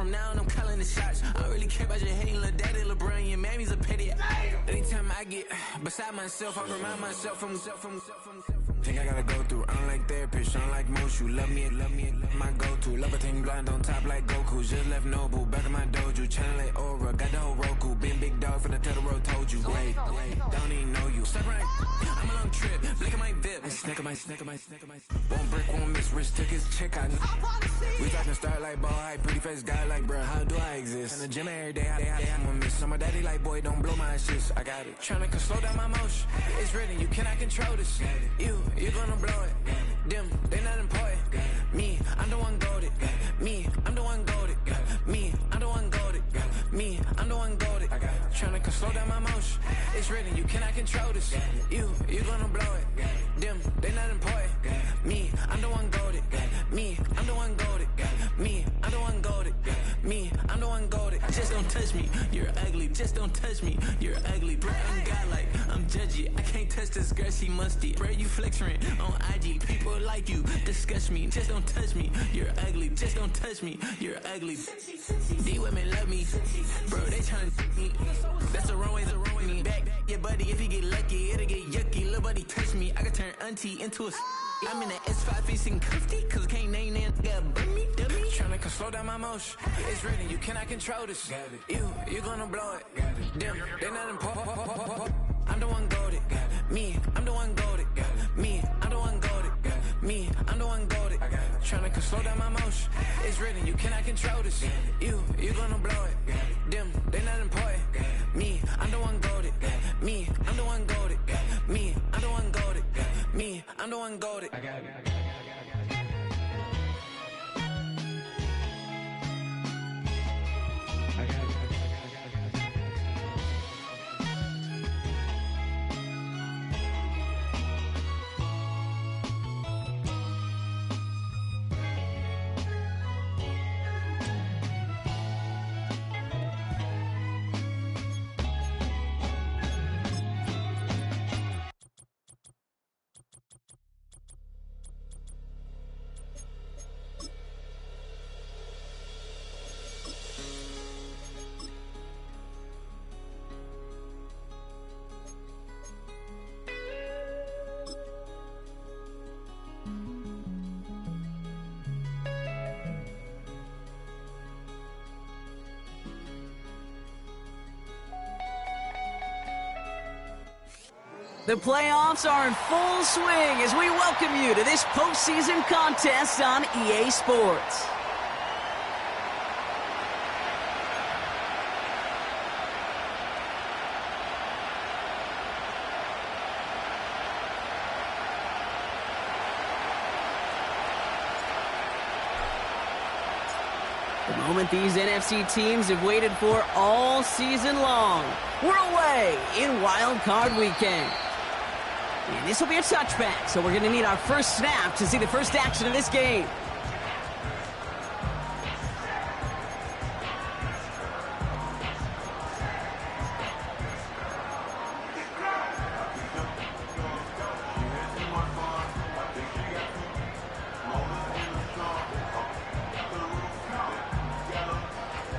from now on, I'm calling the shots. I don't really care about your hating little daddy, LeBron, your mammy's a petty. Anytime I get beside myself, I remind myself from think I gotta go through. I don't like therapists, I don't like most. You love me, my go-to. Love a thing blind on top like Goku. Just left Noble, back in my dojo. Channel like Aura, got the whole Roku. Been big dog from the Tether Road, told you. Wait, don't even know you. Step right, I'm a long trip, blick at my VIP. Snack of my. One brick, one miss, Rich took his check out. We talking start like ball high, pretty face guy like, bruh, how do I exist? In the gym every day, I'm a miss. So my daddy like, boy, don't blow my assist. I got it. Tryna slow down my motion. It's written, you cannot control this. You gonna blow it. Them, they not important. Me, I'm the one goated. Me, I'm the one goated. Me, I'm the one goated. Me, I'm the one goated. Tryna slow down my motion. It's written, you cannot control this. You gonna blow it. Them, they not important. Me, I'm the one goated. Me, I'm the one goated. Me, I'm the one goated. Me, I'm the one goated. Just don't touch me, you're ugly. Just don't touch me, you're ugly. Bro, I'm godlike, I'm judgy. I can't touch this girl, she musty. Bro, you flexing on IG. People like you disgust me. Just don't touch me, you're ugly. Just don't touch me, you're ugly. These women love me, bro, they tryna me. That's the wrong way, back your buddy, if you get lucky, it'll get yucky. Little buddy touch me, I can turn auntie into a I'm in the S5 facing comfy, cause I can't name that, got dummy. Tryna slow down my motion. It's written, you cannot control this. You gonna blow it. Them, they not important. I'm the one goated. Me, I'm the one goated. Me, I'm the one goated. Me, I'm the one goated. Tryna slow down my motion. It's written, you cannot control this. You gonna blow it. Them, they not important. Me, I'm the one goated. Me, I'm the one goated. Me, I'm the one goated. Me, I'm the one goated. I got it. The playoffs are in full swing as we welcome you to this postseason contest on EA Sports. The moment these NFC teams have waited for all season long. We're away in Wild Card Weekend. And this will be a touchback, so we're going to need our first snap to see the first action of this game.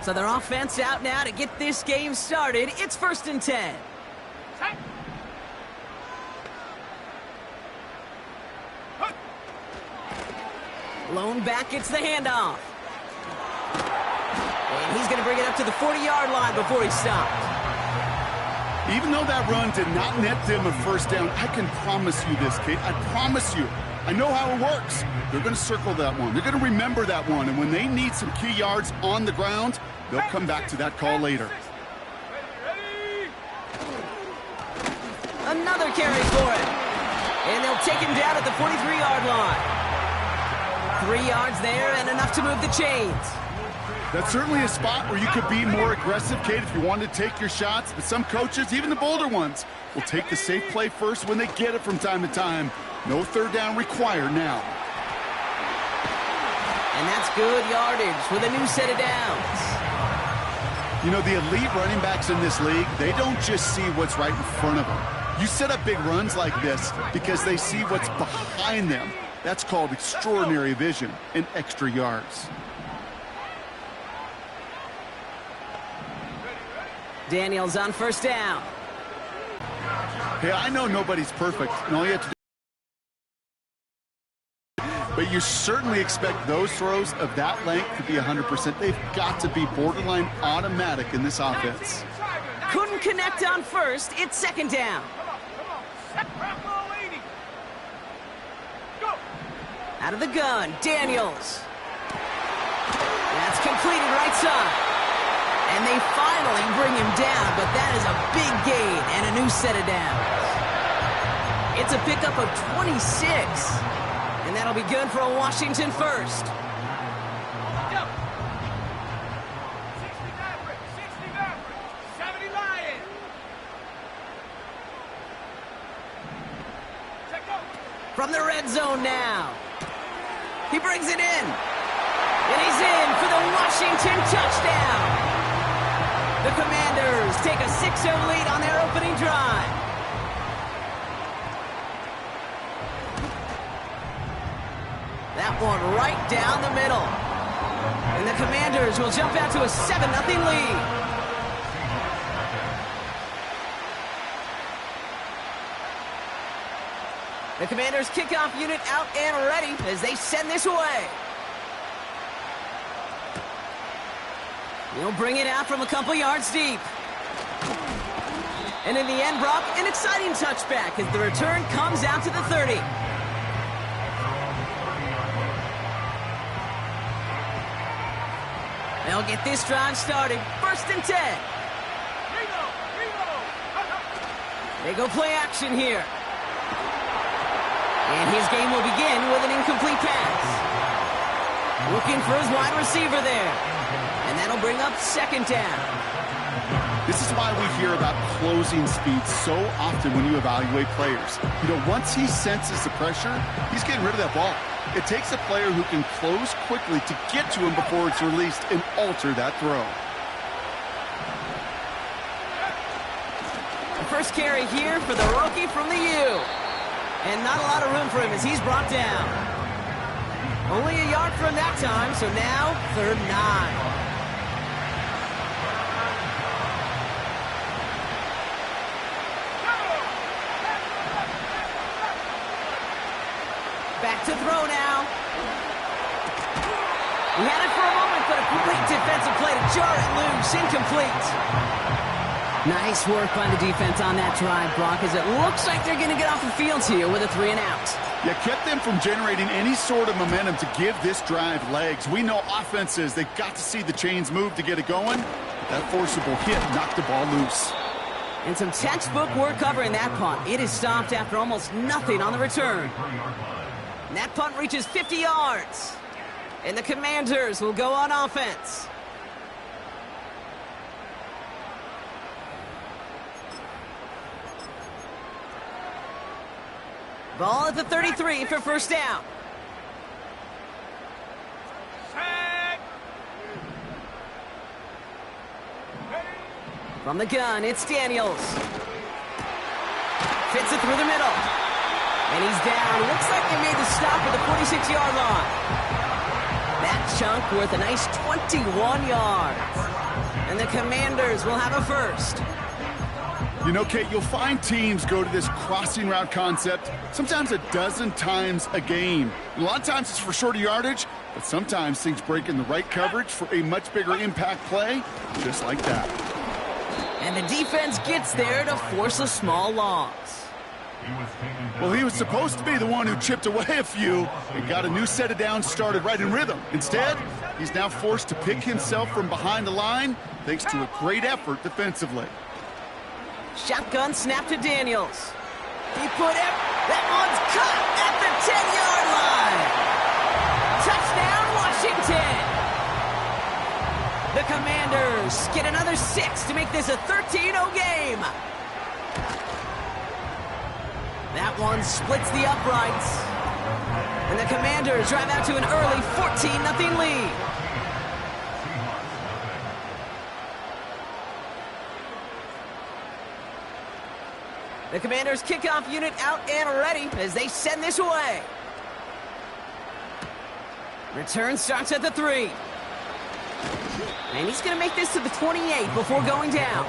So their offense out now to get this game started. It's 1st and 10. Lone back gets the handoff. And he's going to bring it up to the 40-yard line before he stopped. Even though that run did not net them a first down, I can promise you this, kid. I promise you. I know how it works. They're going to circle that one. They're going to remember that one. And when they need some key yards on the ground, they'll come back to that call later. Another carry for it. And they'll take him down at the 43-yard line. 3 yards there and enough to move the chains. That's certainly a spot where you could be more aggressive, Kate, if you wanted to take your shots. But some coaches, even the bolder ones, will take the safe play first when they get it from time to time. No third down required now. And that's good yardage with a new set of downs. You know, the elite running backs in this league, they don't just see what's right in front of them. You set up big runs like this because they see what's behind them. That's called extraordinary vision and extra yards. Daniels on first down. Hey, I know nobody's perfect, and all you have to do, but you certainly expect those throws of that length to be 100%. They've got to be borderline automatic in this offense. Couldn't connect on first. It's second down. Out of the gun, Daniels. That's completed right side. And they finally bring him down, but that is a big gain and a new set of downs. It's a pickup of 26. And that'll be good for a Washington first. From the red zone now. He brings it in. And he's in for the Washington touchdown. The Commanders take a 6-0 lead on their opening drive. That one right down the middle. And the Commanders will jump out to a 7-0 lead. The Commanders' kickoff unit out and ready as they send this away. He'll bring it out from a couple yards deep. And in the end, Brock, an exciting touchback as the return comes out to the 30. They'll get this drive started. 1st and 10. They go play action here. And his game will begin with an incomplete pass. Looking for his wide receiver there. And that'll bring up 2nd down. This is why we hear about closing speed so often when you evaluate players. You know, once he senses the pressure, he's getting rid of that ball. It takes a player who can close quickly to get to him before it's released and alter that throw. The first carry here for the rookie from the U. And not a lot of room for him as he's brought down. Only a yard for him that time, so now 3rd and 9. Back to throw now. He had it for a moment, but a great defensive play to jar it loose. Incomplete. Nice work by the defense on that drive, Brock, as it looks like they're going to get off the field here with a 3 and out. Yeah, kept them from generating any sort of momentum to give this drive legs. We know offenses, they've got to see the chains move to get it going. But that forcible hit knocked the ball loose. And some textbook work covering that punt. It is stopped after almost nothing on the return. And that punt reaches 50 yards. And the Commanders will go on offense. Ball at the 33 for 1st down. From the gun, it's Daniels. Fits it through the middle. And he's down. Looks like they made the stop at the 46-yard line. That chunk worth a nice 21 yards. And the Commanders will have a first. You know, Kate, you'll find teams go to this crossing route concept sometimes a dozen times a game. A lot of times it's for shorter yardage, but sometimes things break in the right coverage for a much bigger impact play, just like that. And the defense gets there to force a small loss. Well, he was supposed to be the one who chipped away a few and got a new set of downs started right in rhythm. Instead, he's now forced to pick himself from behind the line thanks to a great effort defensively. Shotgun snap to Daniels. He put it. That one's cut at the 10-yard line. Touchdown, Washington. The Commanders get another 6 to make this a 13-0 game. That one splits the uprights. And the Commanders drive out to an early 14-0 lead. The Commanders' kickoff unit out and ready as they send this away. Return starts at the 3. And he's going to make this to the 28 before going down.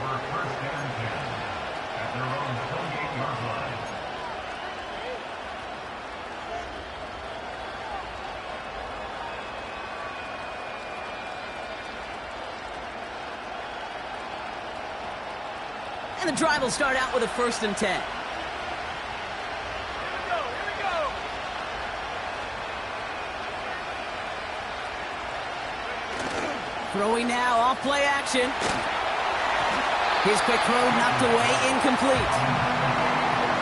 And the drive will start out with a 1st and 10. Throwing now, off play action. His quick throw knocked away, incomplete.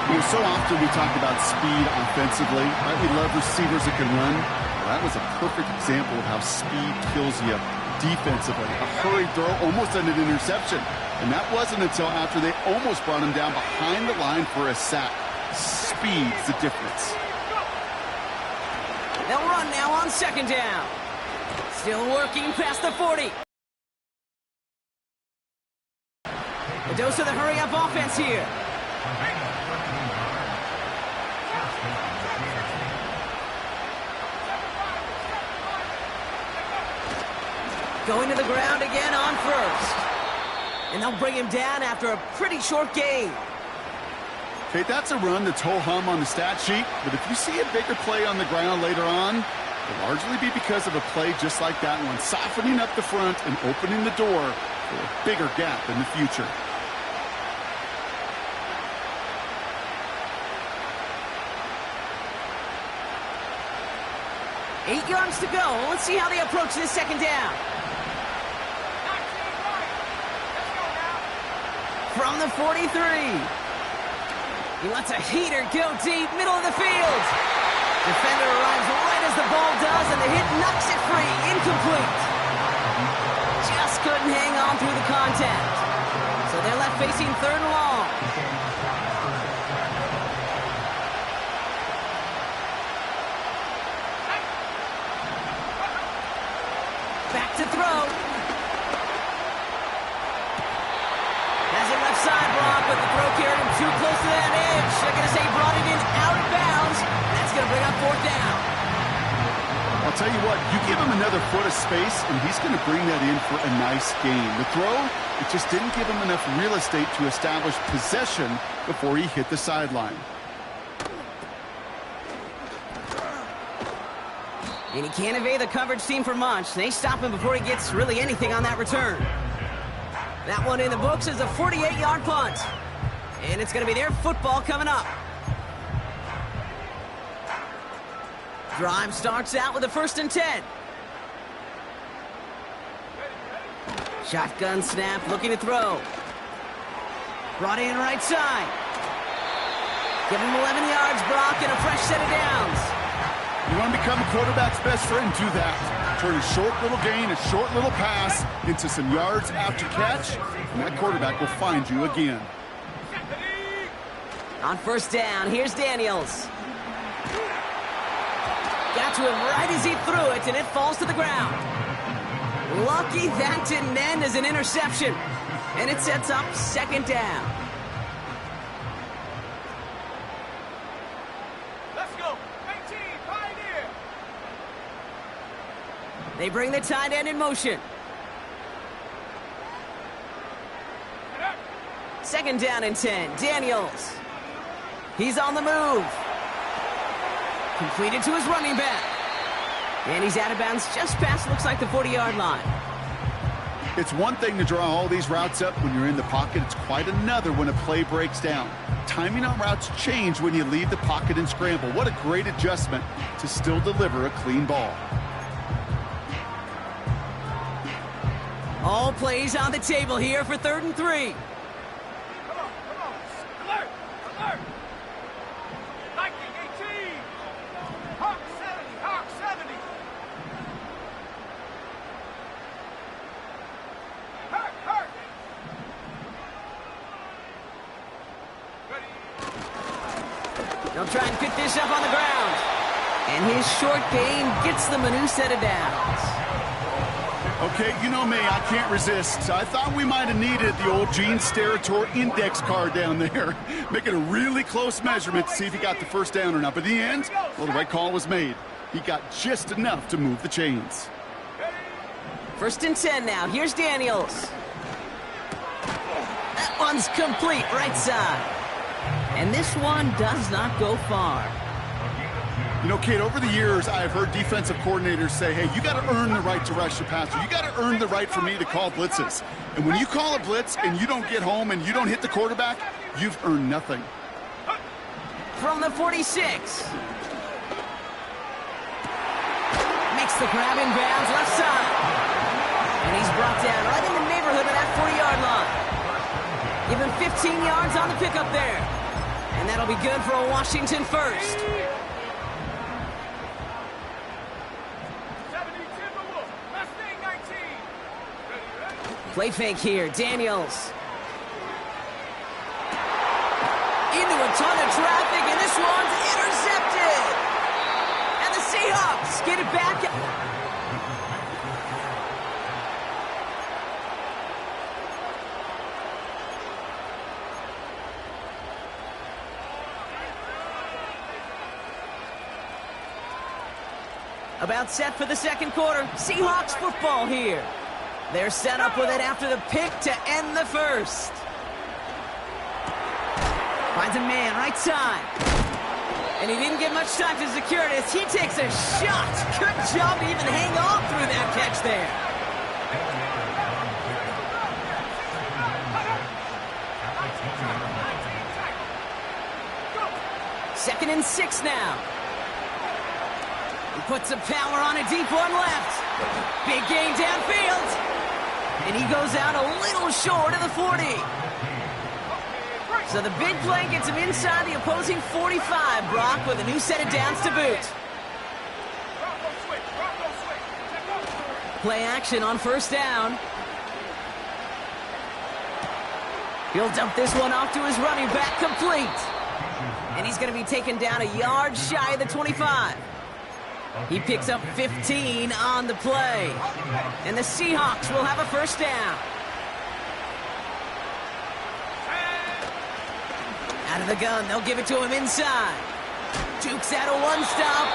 You know, so often we talk about speed offensively, right? We love receivers that can run. Well, that was a perfect example of how speed kills you defensively. A hurried throw, almost an interception. And that wasn't until after they almost brought him down behind the line for a sack. Speed's the difference. They'll run now on 2nd down. Still working past the 40. A dose of the hurry-up offense here. Going to the ground again on 1st. And they'll bring him down after a pretty short gain. Okay, that's a run that's ho-hum on the stat sheet, but if you see a bigger play on the ground later on, it'll largely be because of a play just like that one, softening up the front and opening the door for a bigger gap in the future. Eight yards to go. Let's see how they approach this 2nd down. From the 43. He lets a heater go deep, middle of the field. Defender arrives right as the ball does, and the hit knocks it free. Incomplete. Just couldn't hang on through the contact. So they're left facing 3rd and long. Back to throw. Has it left side block, but the throw carried him too close to that edge. They're going to say brought it in out of bounds. That's going to bring up 4th down. I'll tell you what, you give him another foot of space, and he's going to bring that in for a nice gain. The throw, it just didn't give him enough real estate to establish possession before he hit the sideline. And he can't evade the coverage team for much. They stop him before he gets really anything on that return. That one in the books is a 48-yard punt. And it's going to be their football coming up. Drive starts out with a 1st and 10. Shotgun snap, looking to throw. Brought in right side. Give him 11 yards, Brock, and a fresh set of downs. You want to become a quarterback's best friend, do that. Turn a short little gain, a short little pass into some yards after catch, and that quarterback will find you again. On 1st down, here's Daniels. Got to him right as he threw it, and it falls to the ground. Lucky that didn't end as an interception, and it sets up 2nd down. Let's go. 18, Pioneer. They bring the tight end in motion. 2nd down and 10. Daniels. He's on the move. Completed to his running back. And he's out of bounds just past, looks like, the 40-yard line. It's one thing to draw all these routes up when you're in the pocket. It's quite another when a play breaks down. Timing on routes change when you leave the pocket and scramble. What a great adjustment to still deliver a clean ball. All plays on the table here for 3rd and 3. Come on. Alert. Nike 18. Hawk 70. Hurt. Ready. They'll try and pick this up on the ground. And his short gain gets them a new set of downs. Okay, you know me, I can't resist. I thought we might have needed the old Gene Steratore index card down there. Making a really close measurement to see if he got the 1st down or not. But in the end, well, the right call was made. He got just enough to move the chains. First and 10 now. Here's Daniels. That one's complete, right side. And this one does not go far. You know, Kate, over the years, I've heard defensive coordinators say, hey, you got to earn the right to rush the passer. You got to earn the right for me to call blitzes. And when you call a blitz and you don't get home and you don't hit the quarterback, you've earned nothing. From the 46. Makes the grab in bounds, left side. And he's brought down right in the neighborhood of that 40-yard line. Give him 15 yards on the pickup there. And that'll be good for a Washington first. Play fake here, Daniels. Into a ton of traffic, and this one's intercepted. And the Seahawks get it back. About set for the second quarter. Seahawks football here. They're set up with it after the pick to end the first. Finds a man, right side. And he didn't get much time to secure it as he takes a shot. Good job to even hang on through that catch there. Second and 6 now. He puts some power on a deep one left. Big gain downfield. And he goes out a little short of the 40. So the big play gets him inside the opposing 45, Brock, with a new set of downs to boot. Play action on first down. He'll dump this one off to his running back, complete. And he's going to be taken down a yard shy of the 25. He picks up 15 on the play. And the Seahawks will have a first down. Out of the gun, they'll give it to him inside. Jukes out a one-stop.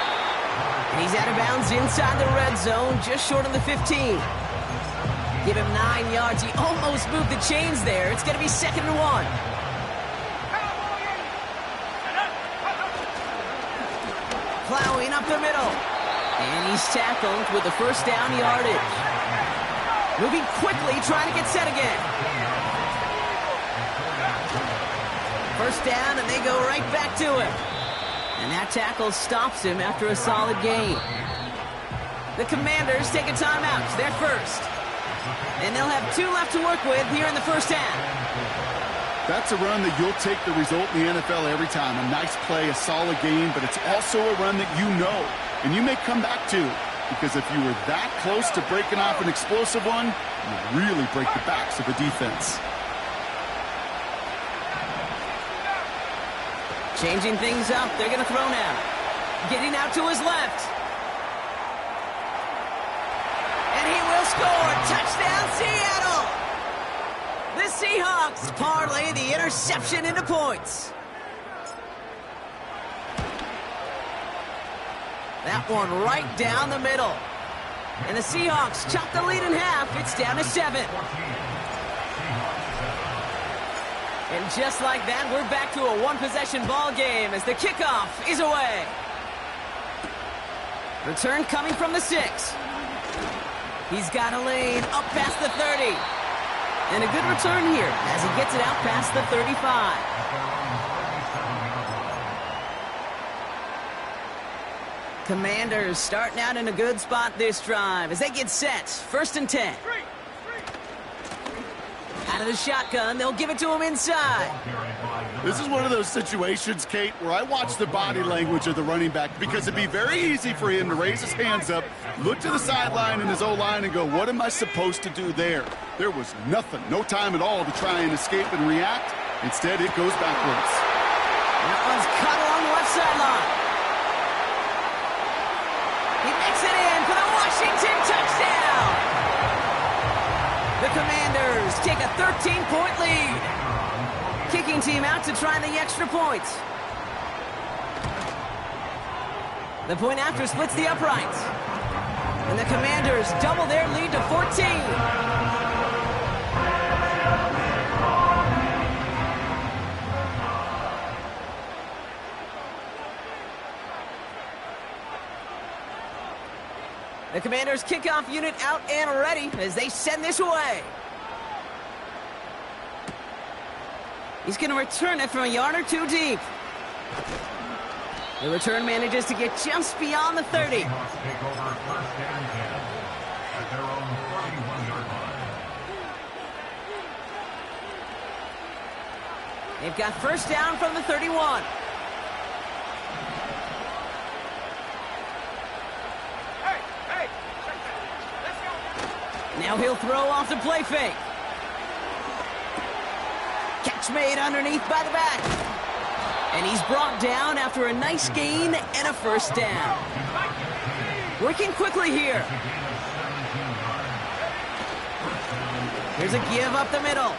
And he's out of bounds inside the red zone, just short of the 15. Give him 9 yards. He almost moved the chains there. It's going to be 2nd and 1. Plowing up the middle. And he's tackled with the first down yardage. Moving quickly, trying to get set again. First down, and they go right back to him. And that tackle stops him after a solid gain. The Commanders take a timeout. They're first. And they'll have 2 left to work with here in the first half. That's a run that you'll take the result in the NFL every time. A nice play, a solid game, but it's also a run that you know and you may come back to, because if you were that close to breaking off an explosive one, you really break the backs of the defense. Changing things up, they're going to throw now. Getting out to his left. And he will score. Touchdown, Seattle! The Seahawks parlay the interception into points. That one right down the middle. And the Seahawks chop the lead in half. It's down to 7. And just like that, we're back to a one-possession ball game as the kickoff is away. Return coming from the 6. He's got a lane up past the 30. And a good return here as he gets it out past the 35. Commanders starting out in a good spot this drive as they get set. 1st and 10. Out of the shotgun, they'll give it to him inside. This is one of those situations, Kate, where I watch the body language of the running back, because it'd be very easy for him to raise his hands up, look to the sideline in his O-line and go, what am I supposed to do there? There was nothing, no time at all to try and escape and react. Instead, it goes backwards. That one's cut along the left sideline. He makes it in for the Washington touchdown. The Commanders take a 13-point lead. Kicking team out to try the extra points. The point after splits the uprights. And the Commanders double their lead to 14. The Commanders' kickoff unit out and ready as they send this away. He's going to return it from a yard or two deep. The return manages to get just beyond the 30. They've got first down from the 31. Now he'll throw off the play fake. Catch made underneath by the back. And he's brought down after a nice gain and a first down. Working quickly here. Here's a give up the middle.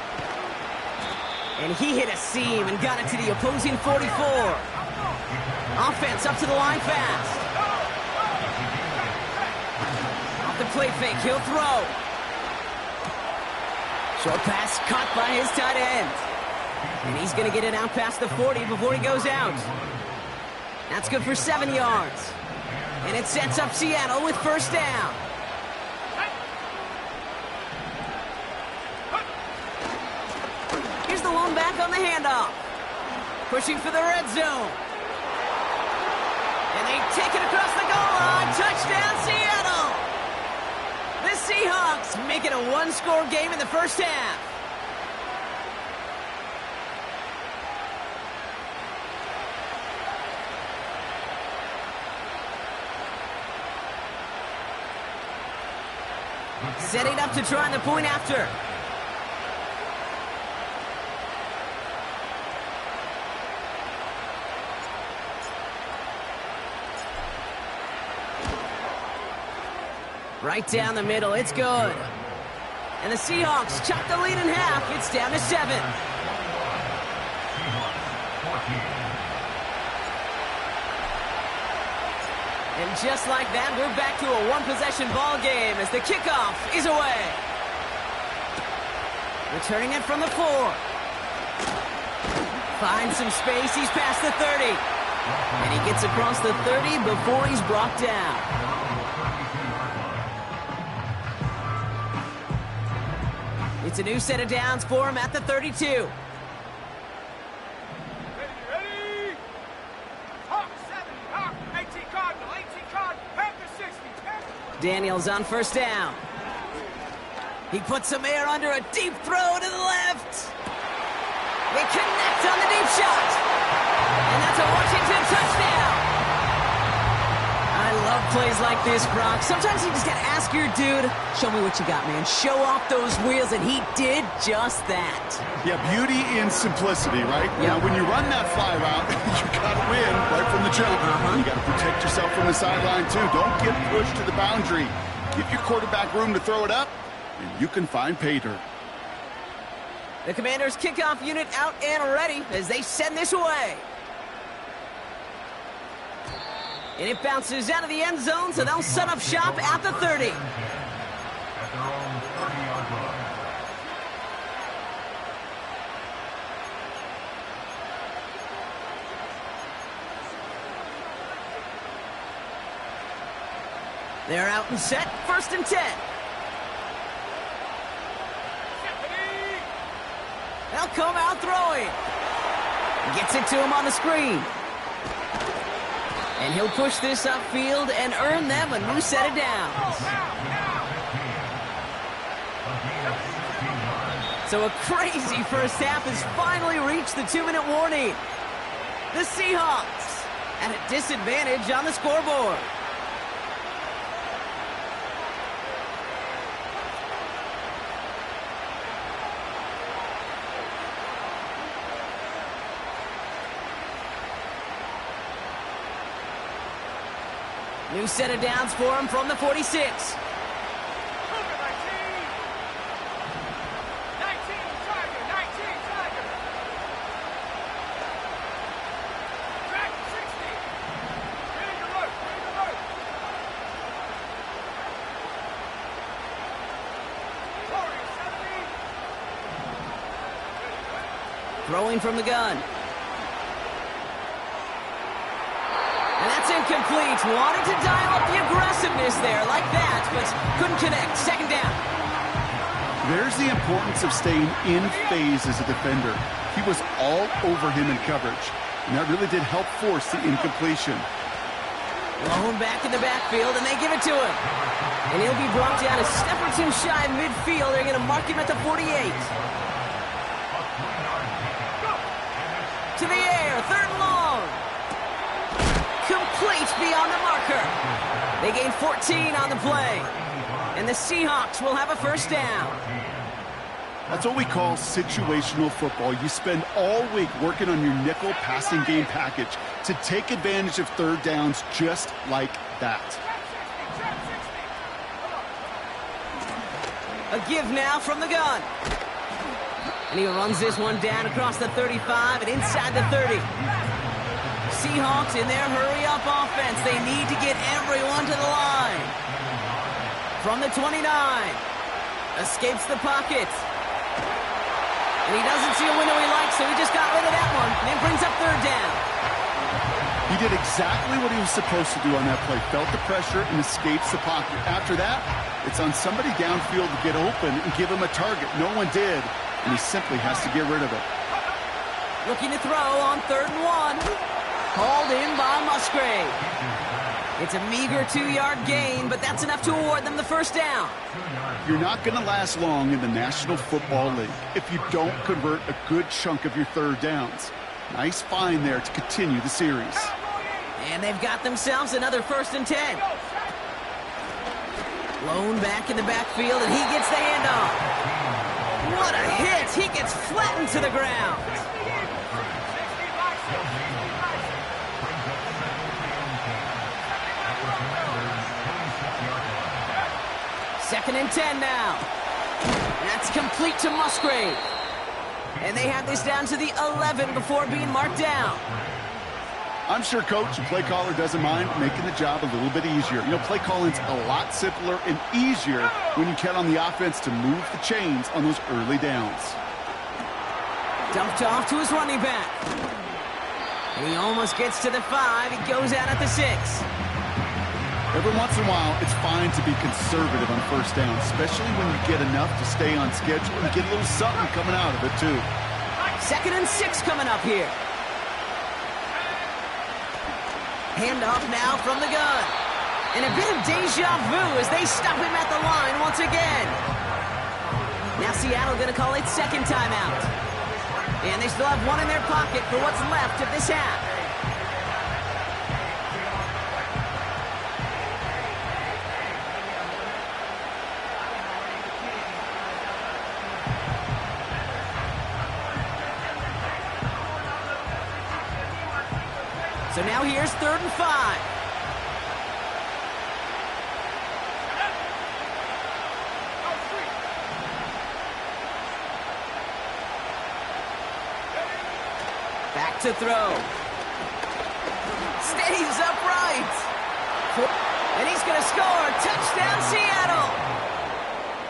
And he hit a seam and got it to the opposing 44. Offense up to the line fast. Off the play fake, he'll throw. Short pass caught by his tight end. And he's going to get it out past the 40 before he goes out. That's good for 7 yards. And it sets up Seattle with first down. Here's the lone back on the handoff. Pushing for the red zone. And they take it across the goal line. Touchdown, Seattle! The Seahawks make it a one-score game in the first half. Setting up to try the point after. Right down the middle, it's good. And the Seahawks chop the lead in half. It's down to 7. And just like that, we're back to a one-possession ball game as the kickoff is away. Returning it from the 4. Finds some space, he's past the 30. And he gets across the 30 before he's brought down. It's a new set of downs for him at the 32. Ready? Hawk 70, Hawk 18 Cardinal, 18 Cardinal, Panther 60. Daniels on first down. He puts some air under a deep throw to the left. They connect on the deep shot. And that's a Washington touchdown. I love plays like this, Brock. Sometimes you just gotta ask your dude, show me what you got, man. Show off those wheels, and he did just that. Yeah, beauty in simplicity, right? Yeah. Now, when you run that fly route, you gotta win right from the jump. You gotta protect yourself from the sideline, too. Don't get pushed to the boundary. Give your quarterback room to throw it up, and you can find pay dirt. The Commanders' kickoff unit out and ready as they send this away. And it bounces out of the end zone, so they'll set up shop at the 30. They're out and set, 1st and 10. They'll come out throwing. Gets it to him on the screen. And he'll push this upfield and earn them a new set of downs. So a crazy first half has finally reached the 2-minute warning. The Seahawks at a disadvantage on the scoreboard. New set of downs for him from the 46. 19, Tiger, 19, Tiger. Back 60. Ready to work, ready to work. Throwing from the gun. And that's incomplete. Wanted to dial up the aggressiveness there like that, but couldn't connect. Second down. There's the importance of staying in phase as a defender. He was all over him in coverage, and that really did help force the incompletion. Blown back in the backfield, and they give it to him. And he'll be brought down a step or two shy of midfield. They're going to mark him at the 48. To the air, third and long. Complete beyond the marker. They gain 14 on the play. And the Seahawks will have a first down. That's what we call situational football. You spend all week working on your nickel passing game package to take advantage of third downs just like that. A give now from the gun. And he runs this one down across the 35 and inside the 30. Seahawks in their hurry-up offense. They need to get everyone to the line. From the 29. Escapes the pocket. And he doesn't see a window he likes, so he just got rid of that one. And it brings up third down. He did exactly what he was supposed to do on that play. Felt the pressure and escapes the pocket. After that, it's on somebody downfield to get open and give him a target. No one did, and he simply has to get rid of it. Looking to throw on third and one. Called in by Musgrave. It's a meager 2-yard gain, but that's enough to award them the first down. You're not going to last long in the National Football League if you don't convert a good chunk of your third downs. Nice find there to continue the series. And they've got themselves another 1st and 10. Blown back in the backfield, and he gets the handoff. What a hit! He gets flattened to the ground. Second and 10 now. That's complete to Musgrave. And they have this down to the 11 before being marked down. I'm sure coach and play caller doesn't mind making the job a little bit easier. You know, play calling's a lot simpler and easier when you count on the offense to move the chains on those early downs. Dumped off to his running back. And he almost gets to the 5. He goes out at the 6. Every once in a while, it's fine to be conservative on first down, especially when you get enough to stay on schedule and get a little something coming out of it, too. Second and 6 coming up here. Handoff now from the gun. And a bit of deja vu as they stop him at the line once again. Now Seattle going to call it second timeout. And they still have one in their pocket for what's left of this half. So now here's 3rd and 5. Back to throw. Stays upright. And he's going to score. Touchdown, Seattle.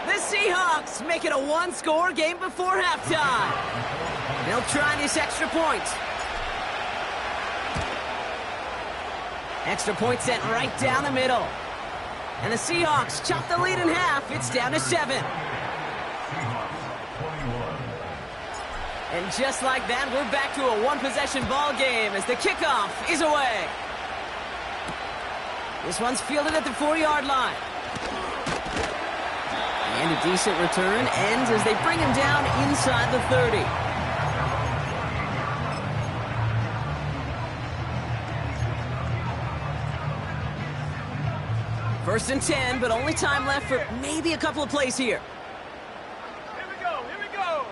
The Seahawks make it a one-score game before halftime. They'll try this extra point. Extra point sent right down the middle. And the Seahawks chop the lead in half. It's down to 7. And just like that, we're back to a one-possession ball game as the kickoff is away. This one's fielded at the 4-yard line. And a decent return ends as they bring him down inside the 30. First and 10, but only time left for maybe a couple of plays here. Here we go, here we go.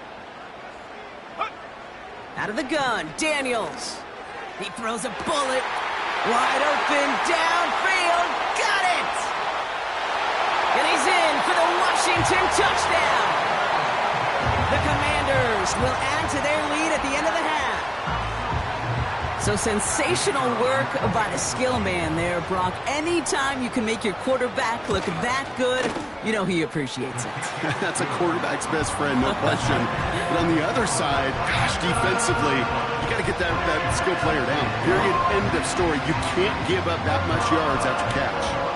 Out of the gun, Daniels. He throws a bullet. Wide open, downfield, got it! And he's in for the Washington touchdown. The Commanders will add to their lead at the end of the half. So sensational work by the skill man there, Brock. Anytime you can make your quarterback look that good, you know he appreciates it. That's a quarterback's best friend, no question. But on the other side, gosh, defensively, you got to get that skill player down. Period, end of story. You can't give up that much yards after catch.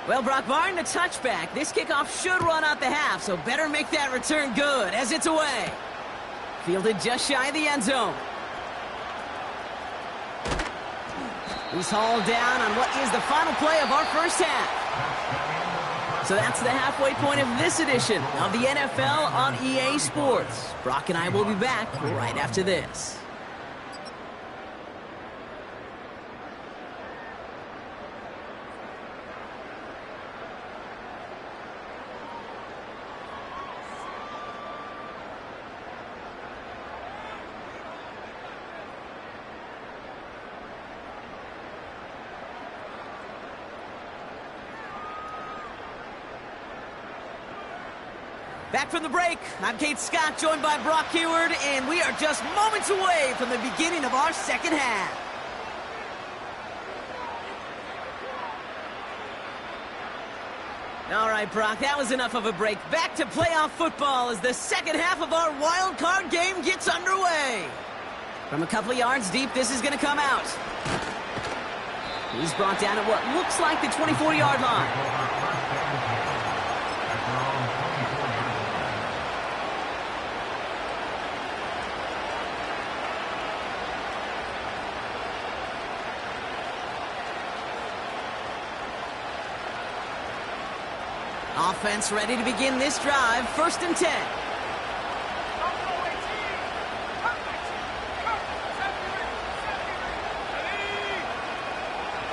Well, Brock, barring the touchback, this kickoff should run out the half, so better make that return good as it's away. Fielded just shy of the end zone. He's hauled down on what is the final play of our first half. So that's the halfway point of this edition of the NFL on EA Sports. Brock and I will be back right after this. Back from the break, I'm Kate Scott, joined by Brock Heward, and we are just moments away from the beginning of our second half. All right, Brock, that was enough of a break. Back to playoff football as the second half of our wild card game gets underway. From a couple of yards deep, this is going to come out. He's brought down at what looks like the 24-yard line. Offense ready to begin this drive. 1st and 10.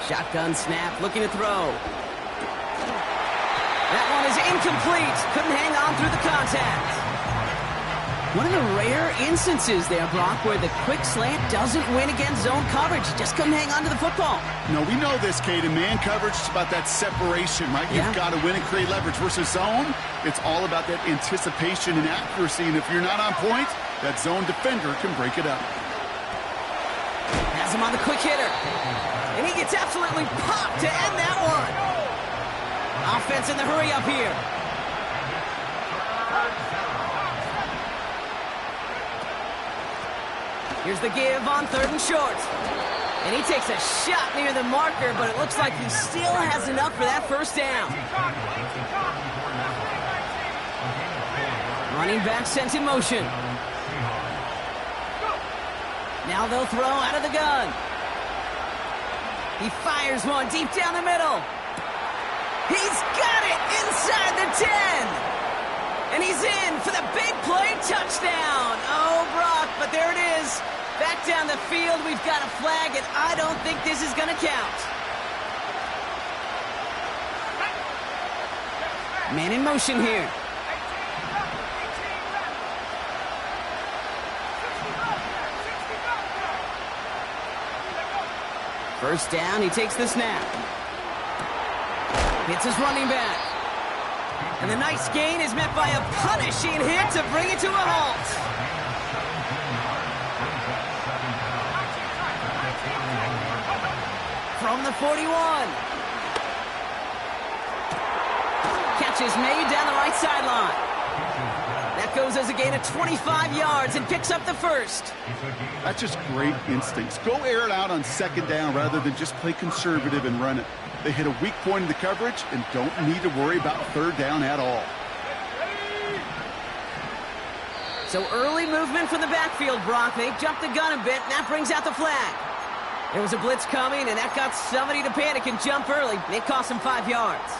Shotgun snap, looking to throw. That one is incomplete. Couldn't hang on through the contact. One of the rare instances there, Brock, where the quick slant doesn't win against zone coverage. You just couldn't hang on to the football. No, we know this, Kate. In man coverage, it's about that separation, right? Yeah. You've got to win and create leverage versus zone. It's all about that anticipation and accuracy. And if you're not on point, that zone defender can break it up. Has him on the quick hitter. And he gets absolutely popped to end that one. Offense in the hurry up here. Here's the give on 3rd and short. And he takes a shot near the marker, but it looks like he still has enough for that first down. Running back sent in motion. Now they'll throw out of the gun. He fires one deep down the middle. He's got it inside the 10. And he's in for the big play touchdown. Oh, Brock, but there it is. Back down the field, we've got a flag, and I don't think this is going to count. Man in motion here. First down, he takes the snap. Hits his running back. And the nice gain is met by a punishing hit to bring it to a halt. From the 41. Catch is made down the right sideline. That goes as a gain of 25 yards and picks up the first. That's just great instincts. Go air it out on 2nd down rather than just play conservative and run it. They hit a weak point in the coverage and don't need to worry about 3rd down at all. So early movement from the backfield, Brock. They jumped the gun a bit, and that brings out the flag. There was a blitz coming, and that got somebody to panic and jump early. It cost him 5 yards.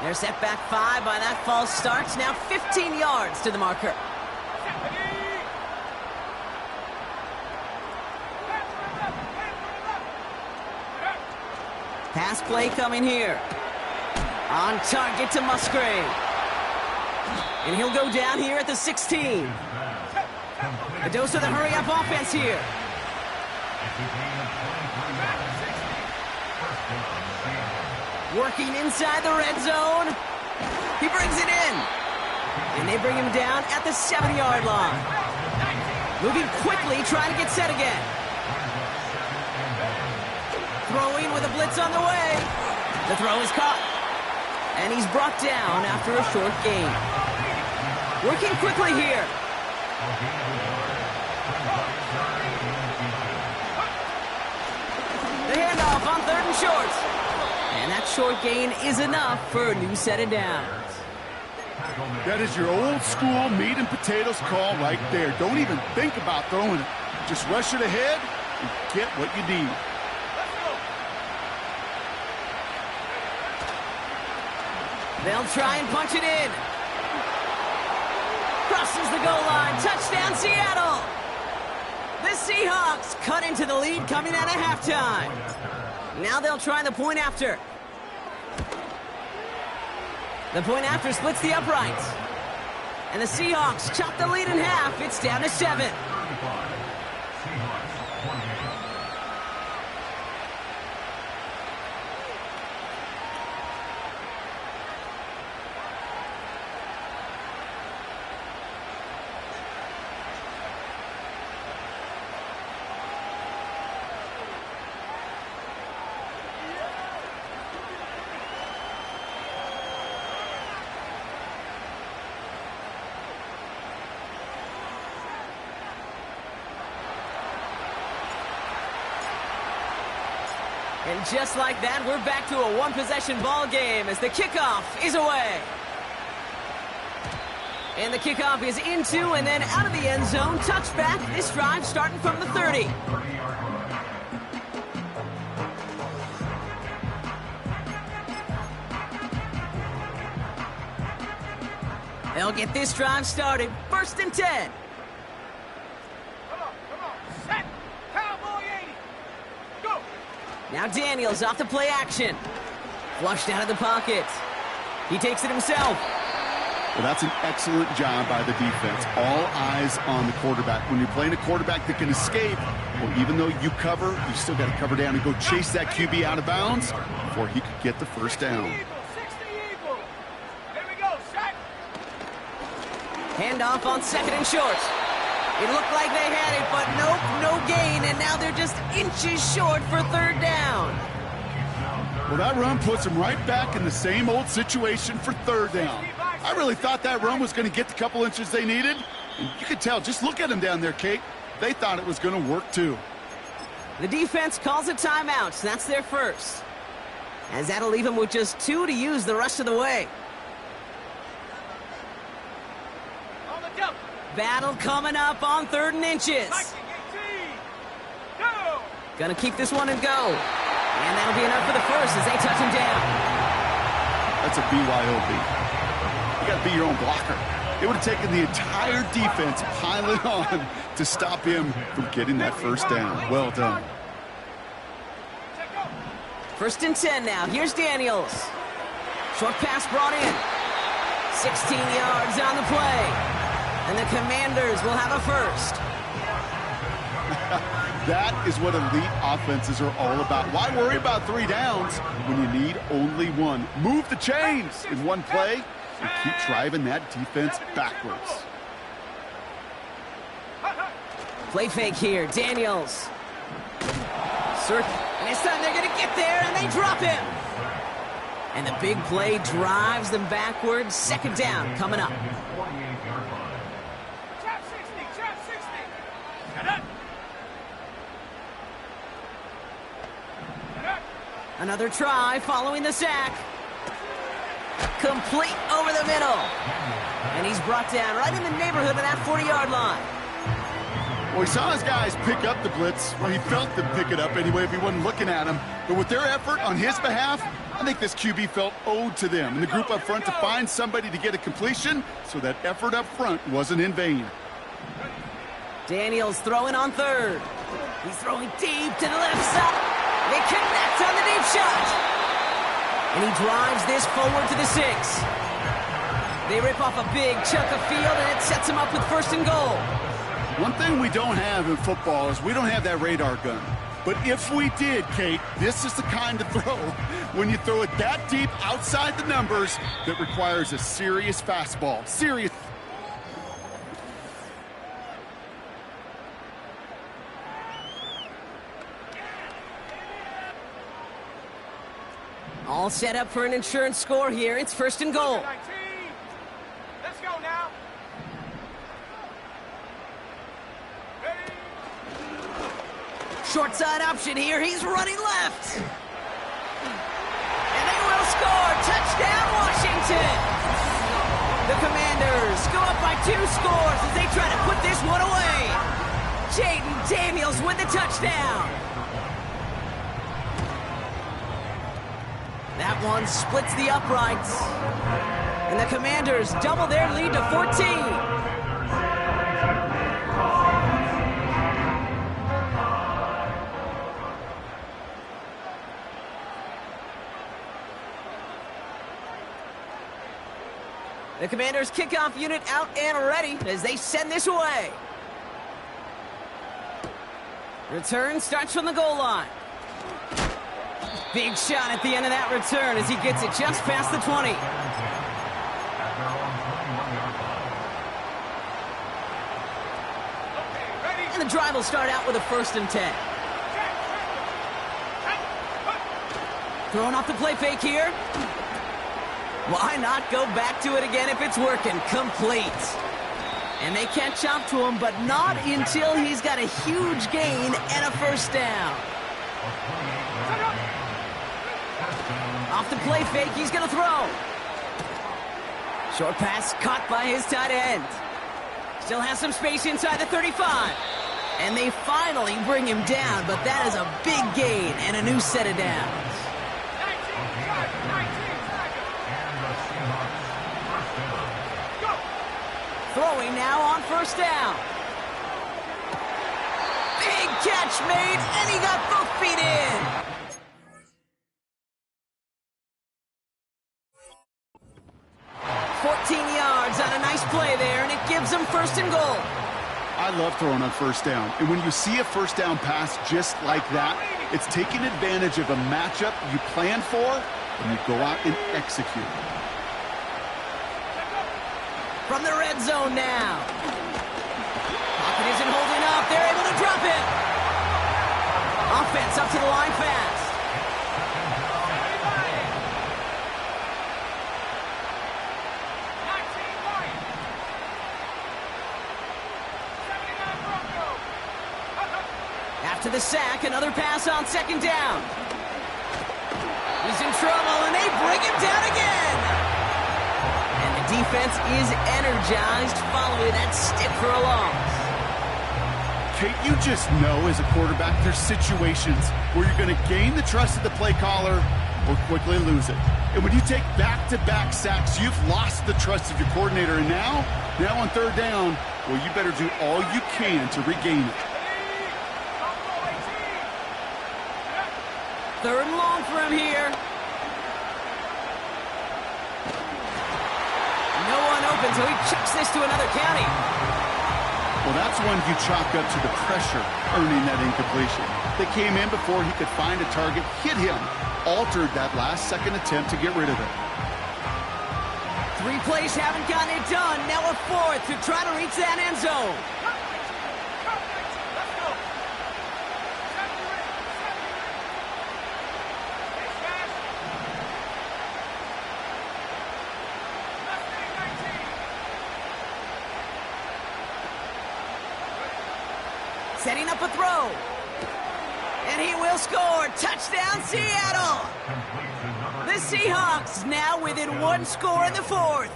They're set back 5 by that false start. Now 15 yards to the marker. Pass play coming here. On target to Musgrave. And he'll go down here at the 16. A dose of the hurry-up offense here. Working inside the red zone. He brings it in. And they bring him down at the 7-yard line. Moving quickly, trying to get set again. Throwing with a blitz on the way. The throw is caught. And he's brought down after a short gain. Working quickly here. The handoff on 3rd and short. And that short gain is enough for a new set of downs. That is your old school meat and potatoes call right there. Don't even think about throwing it. Just rush it ahead and get what you need. They'll try and punch it in. Crosses the goal line. Touchdown, Seattle. The Seahawks cut into the lead coming out of halftime. Now they'll try the point after. The point after splits the uprights. And the Seahawks chop the lead in half. It's down to 7. And just like that, we're back to a one-possession ball game as the kickoff is away. And the kickoff is into and then out of the end zone. Touchback. This drive starting from the 30. They'll get this drive started. 1st and 10. Come on. Set. Cowboy 80. Go. Now Daniels off the play action. Flushed out of the pocket. He takes it himself. Well, that's an excellent job by the defense. All eyes on the quarterback. When you're playing a quarterback that can escape, well, even though you cover, you still got to cover down and go chase that QB out of bounds before he could get the first down. 60 Eagle. Here we go. Set. Handoff on 2nd and short. It looked like they had it, but nope, no gain, and now they're just inches short for 3rd down. Well, that run puts them right back in the same old situation for 3rd down. I really thought that run was going to get the couple inches they needed. And you could tell, just look at them down there, Kate. They thought it was going to work too. The defense calls a timeout, so that's their first. As that'll leave them with just 2 to use the rest of the way. On the jump. Battle coming up on 3rd and inches. 18. Go. Gonna keep this one and go. And that'll be enough for the first as they touch him down. That's a BYOB. You got to be your own blocker. It would have taken the entire defense piling on to stop him from getting that first down. Well done. 1st and 10 now. Here's Daniels. Short pass brought in. 16 yards on the play. And the Commanders will have a first. That is what elite offenses are all about. Why worry about 3 downs when you need only 1? Move the chains in one play and keep driving that defense backwards. Play fake here. Daniels. And this time they're going to get there, and they drop him. And the big play drives them backwards. 2nd down coming up. Trap 60. Another try following the sack. Complete over the middle. And he's brought down right in the neighborhood of that 40-yard line. Well, he saw his guys pick up the blitz. Well, he felt them pick it up anyway if he wasn't looking at him. But with their effort on his behalf, I think this QB felt owed to them and the group up front to find somebody to get a completion, so that effort up front wasn't in vain. Daniels throwing on 3rd. He's throwing deep to the left side. They connect on the deep shot. And he drives this forward to the 6. They rip off a big chunk of field, and it sets him up with 1st and goal. One thing we don't have in football is we don't have that radar gun. But if we did, Kate, this is the kind of throw, when you throw it that deep outside the numbers, that requires a serious fastball. Serious. All set up for an insurance score here. It's first and goal. 19. Let's go now. Ready? Short side option here. He's running left. And they will score. Touchdown, Washington. The Commanders go up by 2 scores as they try to put this one away. Jaden Daniels with the touchdown. That one splits the uprights. And the Commanders double their lead to 14. The Commanders' kickoff unit out and ready as they send this away. Return starts from the goal line. Big shot at the end of that return as he gets it just past the 20. And the drive will start out with a 1st and 10. Throwing off the play fake here. Why not go back to it again if it's working? Complete. And they catch up to him, but not until he's got a huge gain and a 1st down. Off the play fake, he's going to throw. Short pass caught by his tight end. Still has some space inside the 35. And they finally bring him down, but that is a big gain and a new set of downs. 19. Throwing now on 1st down. Big catch made, and he got both feet in. Yards on a nice play there, and it gives them 1st and goal. I love throwing on 1st down. And when you see a 1st down pass just like that, it's taking advantage of a matchup you plan for, and you go out and execute. From the red zone now. Pocket isn't holding up. They're able to drop it. Offense up to the line fast. After the sack, another pass on 2nd down. He's in trouble, and they bring him down again. And the defense is energized following that stick for a loss. Kate, you just know as a quarterback there's situations where you're going to gain the trust of the play caller or quickly lose it. And when you take back-to-back sacks, you've lost the trust of your coordinator. And now on 3rd down, well, you better do all you can to regain it. 3rd and long for him here. No one open, so he chucks this to another county. Well, that's one you chalk up to the pressure earning that incompletion. They came in before he could find a target, hit him, altered that last-second attempt to get rid of it. 3 plays haven't gotten it done. Now a 4th to try to reach that end zone. Setting up a throw. And he will score. Touchdown, Seattle. The Seahawks now within 1 score in the 4th.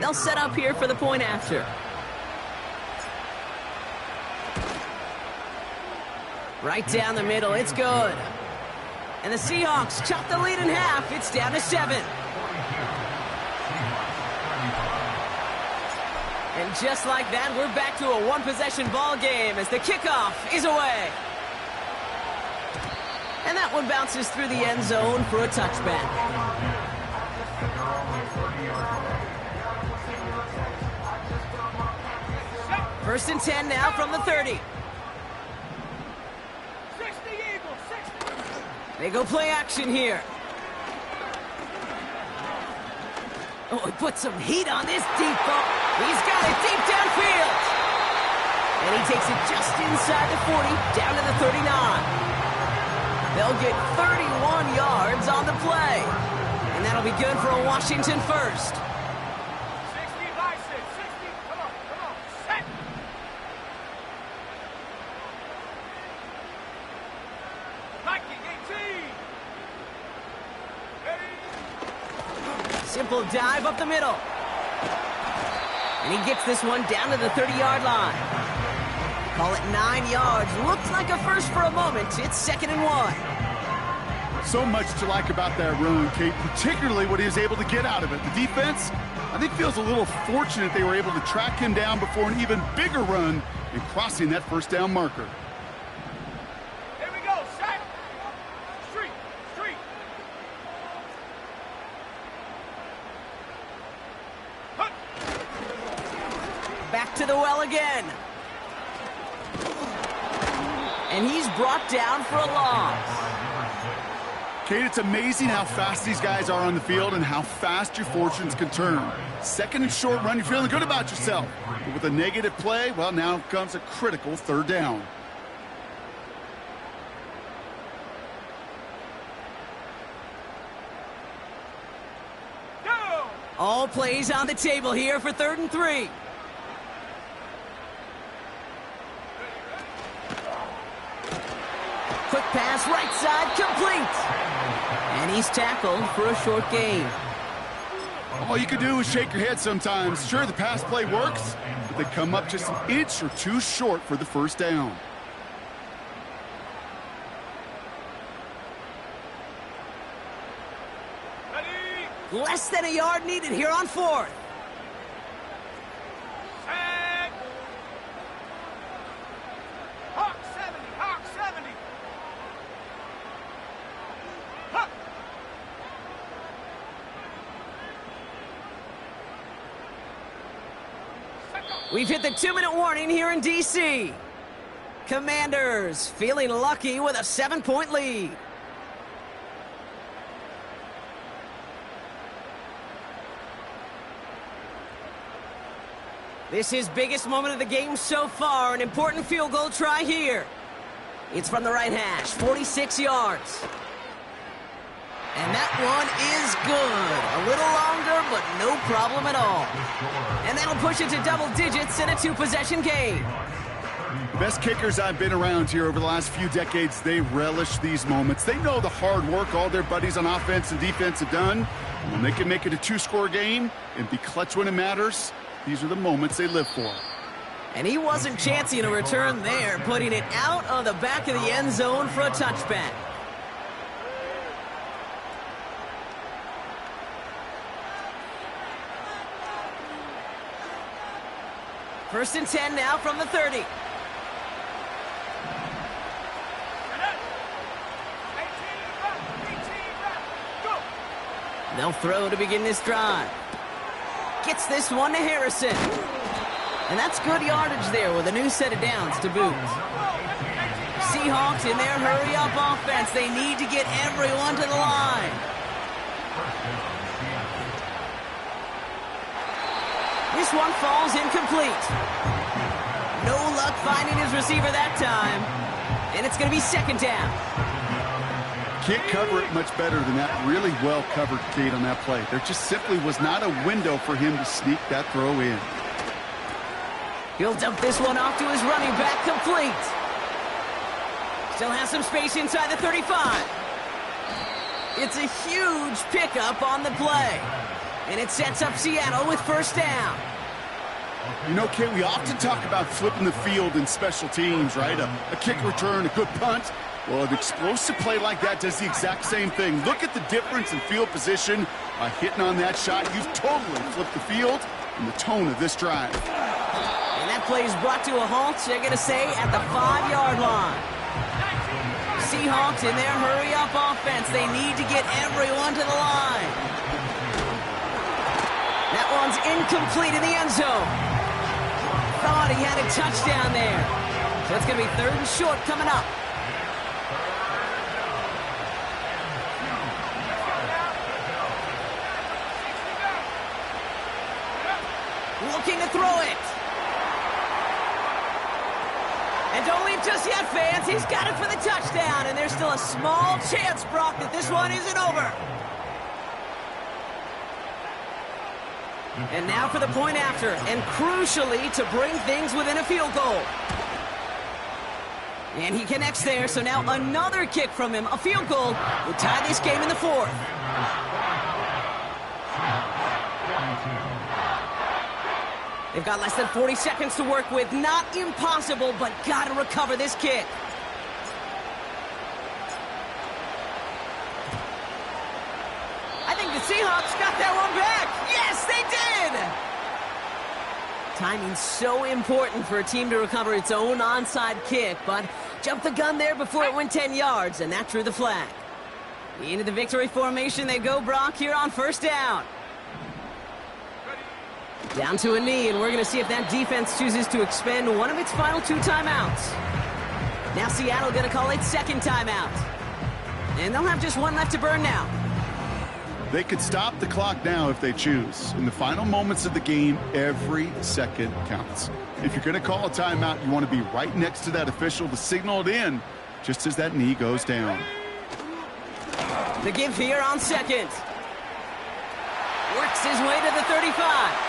They'll set up here for the point after. Right down the middle. It's good. And the Seahawks chop the lead in half. It's down to 7. And just like that, we're back to a 1-possession ball game as the kickoff is away. And that one bounces through the end zone for a touchback. First and 10 now from the 30. 60 Eagles, 60. They go play action here. Oh, he put some heat on this deep ball. He's got it deep downfield. And he takes it just inside the 40, down to the 39. They'll get 31 yards on the play. And that'll be good for a Washington first. 60 by 6, 60. Come on, set. Viking 18. Simple dive up the middle. And he gets this one down to the 30-yard line. Call it 9 yards. Looked like a first for a moment. It's 2nd and 1. So much to like about that run, Kate, particularly what he was able to get out of it. The defense, I think, feels a little fortunate they were able to track him down before an even bigger run in crossing that first down marker. Here we go, set. Street. Hut. Back to the well again. And he's brought down for a loss. Kate, it's amazing how fast these guys are on the field and how fast your fortunes can turn. Second and short run, you're feeling good about yourself. But with a negative play, well, now comes a critical 3rd down. Go. All plays on the table here for 3rd and 3. Quick pass, right side, complete. And he's tackled for a short gain. All you can do is shake your head sometimes. Sure, the pass play works, but they come up just an inch or two short for the first down. Ready. Less than a yard needed here on 4th. Set. Hawk 70. Hut. We've hit the 2-minute warning here in D.C. Commanders feeling lucky with a 7-point lead. This is biggest moment of the game so far. An important field goal try here. It's from the right hash, 46 yards. And that one is good. A little longer, but no problem at all. And that'll push it to double digits in a 2-possession game. The best kickers I've been around here over the last few decades, they relish these moments. They know the hard work all their buddies on offense and defense have done. And when they can make it a 2-score game and be clutch when it matters, these are the moments they live for. And he wasn't chancing a return there, putting it out on the back of the end zone for a touchback. First and 10 now from the 30. 18 back. Go. They'll throw to begin this drive. Gets this one to Harrison. And that's good yardage there with a new set of downs to boot. Seahawks in their hurry-up offense. They need to get everyone to the line. This one falls incomplete. No luck finding his receiver that time. And it's going to be 2nd down. Can't cover it much better than that. Really well covered, Kate, on that play. There just simply was not a window for him to sneak that throw in. He'll dump this one off to his running back, complete. Still has some space inside the 35. It's a huge pickup on the play. And it sets up Seattle with 1st down. You know, Kate, we often talk about flipping the field in special teams, right? A kick return, a good punt. Well, an explosive play like that does the exact same thing. Look at the difference in field position by hitting on that shot. You've totally flipped the field and the tone of this drive. And that play is brought to a halt, they're going to say, at the 5-yard line. Seahawks in their hurry-up offense. They need to get everyone to the line. one's incomplete in the end zone. Thought he had a touchdown there. So it's going to be 3rd and short coming up. Looking to throw it. And don't leave just yet, fans. He's got it for the touchdown. And there's still a small chance, Brock, that this one isn't over. And now for the point after. And crucially, to bring things within a field goal. And he connects there, so now another kick from him. A field goal would tie this game in the 4th. They've got less than 40 seconds to work with. Not impossible, but got to recover this kick. I think the Seahawks got that one back. Yes, they did! Timing's so important for a team to recover its own onside kick, but jumped the gun there before it went 10 yards, and that drew the flag. Into the victory formation they go, Brock, here on 1st down. Down to a knee, and we're going to see if that defense chooses to expend one of its final 2 timeouts. Now Seattle going to call its 2nd timeout. And they'll have just 1 left to burn now. They could stop the clock now if they choose. In the final moments of the game, every second counts. If you're going to call a timeout, you want to be right next to that official to signal it in just as that knee goes down. The give here on 2nd. Works his way to the 35.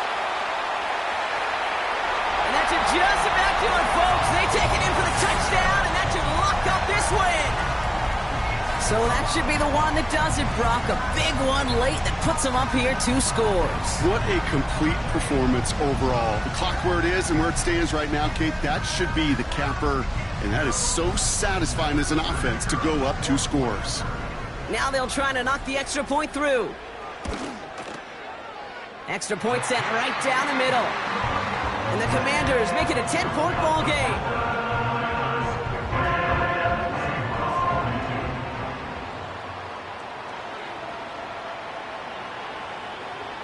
And that should just about do it, folks. They take it in for the touchdown, and that should lock up this win. So that should be the one that does it, Brock. A big one late that puts them up here 2 scores. What a complete performance overall. The clock where it is and where it stands right now, Kate, that should be the capper. And that is so satisfying as an offense to go up 2 scores. Now they'll try to knock the extra point through. Extra point set right down the middle. And the Commanders make it a 10-point ball game.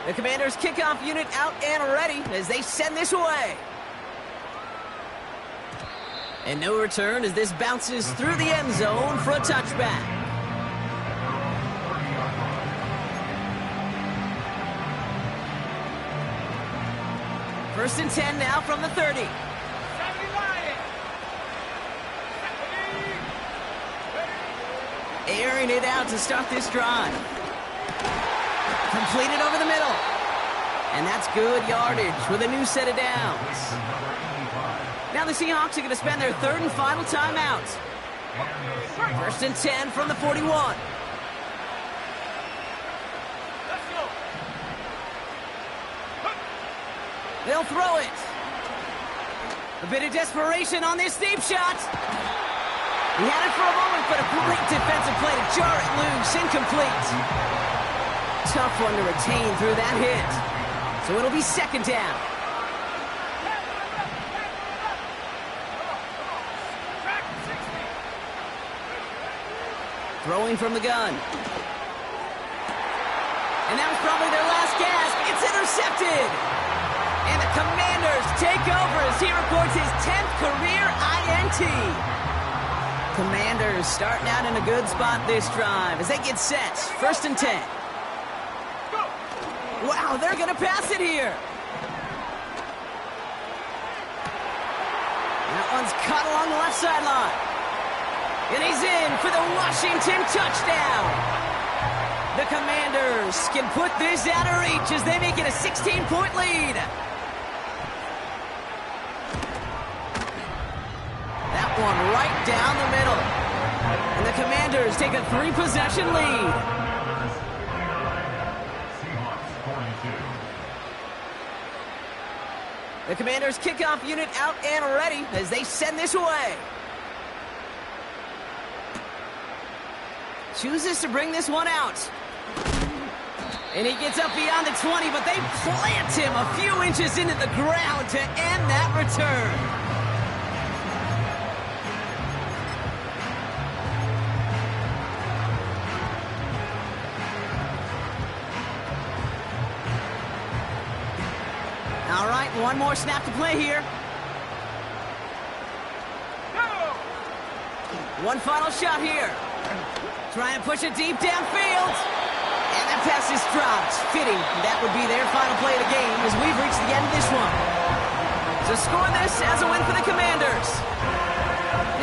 The Commanders' kickoff unit out and ready as they send this away. And no return as this bounces through the end zone for a touchback. First and 10 now from the 30. Airing it out to start this drive. Completed over the middle. And that's good yardage with a new set of downs. Now the Seahawks are going to spend their 3rd and final timeout. First and 10 from the 41. They'll throw it. A bit of desperation on this deep shot. He had it for a moment, but a great defensive play to jar it loose. Incomplete. Tough one to retain through that hit. So it'll be 2nd down. Throwing from the gun. And that was probably their last gasp. It's intercepted. And the Commanders take over as he records his 10th career INT. Commanders starting out in a good spot this drive as they get set. First and 10. Wow, they're going to pass it here. That one's caught along the left sideline. And he's in for the Washington touchdown. The Commanders can put this out of reach as they make it a 16-point lead. That one right down the middle. And the Commanders take a 3-possession lead. The Commanders' kickoff unit out and ready as they send this away. Chooses to bring this one out. And he gets up beyond the 20, but they plant him a few inches into the ground to end that return. right, one more snap to play here. One final shot here. Try and push it deep downfield. And that pass is dropped. Fitting that would be their final play of the game as we've reached the end of this one. So score this as a win for the Commanders.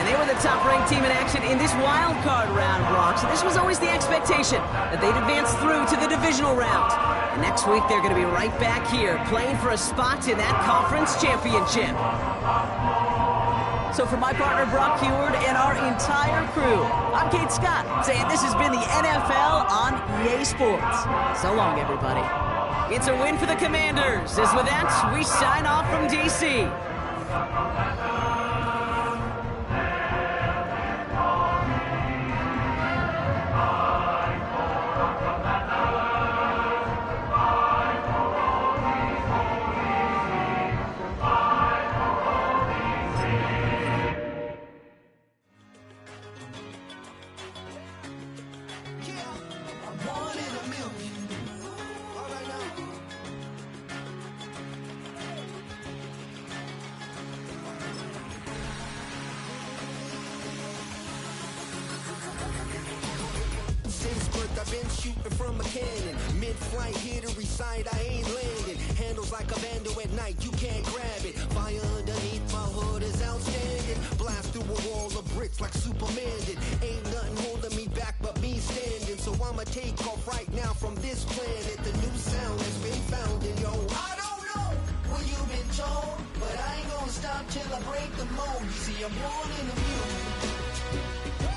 And they were the top-ranked team in action in this wild card round, Brock. So this was always the expectation that they'd advance through to the divisional round. And next week they're going to be right back here playing for a spot in that conference championship. So for my partner, Brock Heward, and our entire crew, I'm Kate Scott, saying this has been the NFL on EA Sports. So long, everybody. It's a win for the Commanders, as with that, we sign off from D.C. I've been shooting from a cannon. Mid-flight, here to recite, I ain't landing. Handles like a vandal at night, you can't grab it. Fire underneath my hood is outstanding. Blast through a wall of bricks like Superman did. Ain't nothing holding me back but me standing. So I'ma take off right now from this planet. The new sound has been found in yo. I don't know what you've been told, but I ain't gonna stop till I break the mold. You see, I'm born in the music.